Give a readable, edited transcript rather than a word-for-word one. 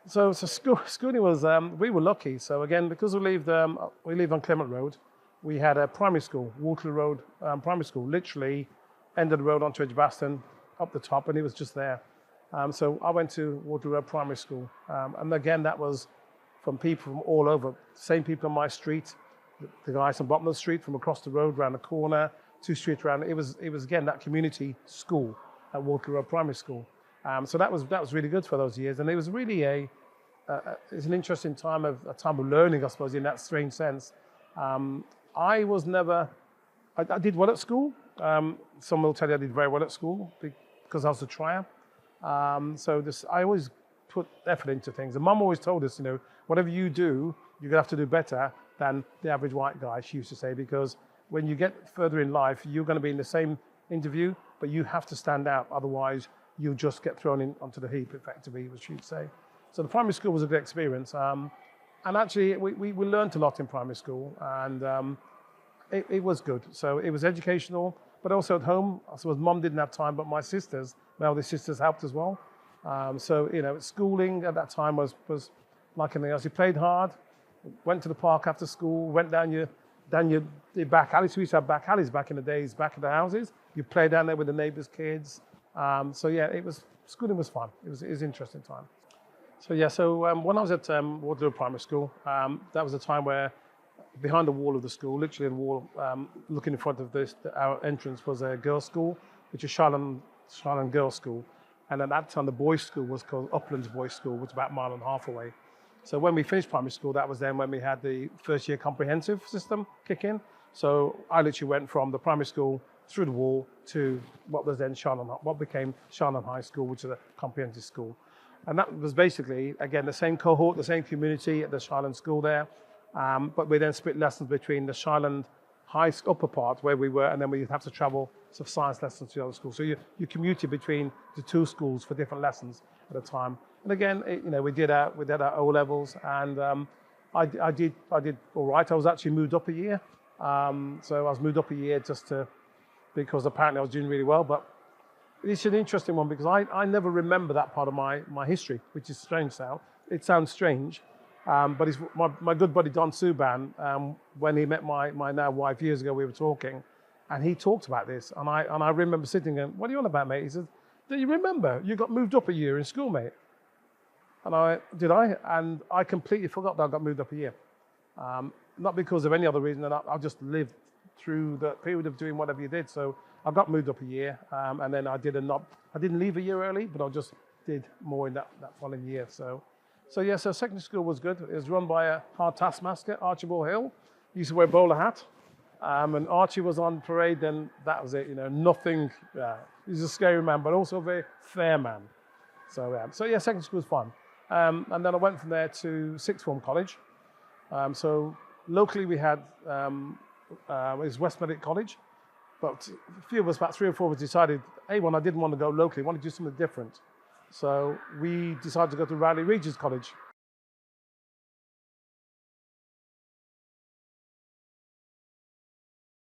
So schooling was, we were lucky. So again, because we lived on Clement Road, we had a primary school, Waterloo Road Primary School, literally end of the road onto Edgbaston, up the top, and it was just there. So I went to Waterloo Road Primary School. And again, that was from people from all over. Same people on my street, the guys on the bottom of the street, from across the road, around the corner, 2 streets around. It was again, that community school at Waterloo Road Primary School. So that was really good for those years. And it was really it's an interesting time of learning, I suppose, in that strange sense. I did well at school. Some will tell you I did very well at school because I was a trier. I always put effort into things. And Mum always told us, whatever you do, you're gonna have to do better than the average white guy, she used to say, because when you get further in life, you're gonna be in the same interview, but you have to stand out. Otherwise, you'll just get thrown onto the heap, effectively, as she'd say. So the primary school was a great experience. And actually, we learned a lot in primary school, and it was good. So it was educational, but also at home. I suppose Mum didn't have time, but my eldest sisters helped as well. Schooling at that time was like anything else. You played hard, went to the park after school, went down your back alleys. We used to have back alleys back in the days, back of the houses. You played down there with the neighbours' kids. Schooling was fun. It was an interesting time. So when I was at Waterloo Primary School, that was a time where behind the wall of the school, literally the wall, looking in front of our entrance, was a girls' school, which is Charlton Girls' School. And at that time, the boys' school was called Uplands Boys' School, which was about a mile and a half away. So when we finished primary school, that was then when we had the first year comprehensive system kick in. So I literally went from the primary school through the wall to what became Charlton High School, which is a comprehensive school. And that was basically, again, the same cohort, the same community at the Charlton School there. But we then split lessons between the Charlton High upper part where we were, and then we'd have to travel some science lessons to the other school. So you commuted between the two schools for different lessons at a time. And again, we did our O levels, and I did all right. I was actually moved up a year. So I was moved up a year because apparently I was doing really well. But it's an interesting one because I never remember that part of my history, which is strange now. It sounds strange. But it's my good buddy Don Subban, when he met my now wife years ago, we were talking, and he talked about this, and I remember sitting there, "What are you on about, mate?" He said, "Do you remember you got moved up a year in school, mate?" And did I? And I completely forgot that I got moved up a year, not because of any other reason. And I just lived through the period of doing whatever you did. So I got moved up a year, and then I didn't leave a year early, but I just did more in that following year. So secondary school was good. It was run by a hard taskmaster, Archibald Hill. He used to wear a bowler hat. And Archie was on parade, then that was it. Nothing. He was a scary man, but also a very fair man. So secondary school was fun. And then I went from there to sixth form college. So locally we had, it was West Medic College. But a few of us, about 3 or 4 of us, decided, I didn't want to go locally. I wanted to do something different. So we decided to go to Riley Regis College,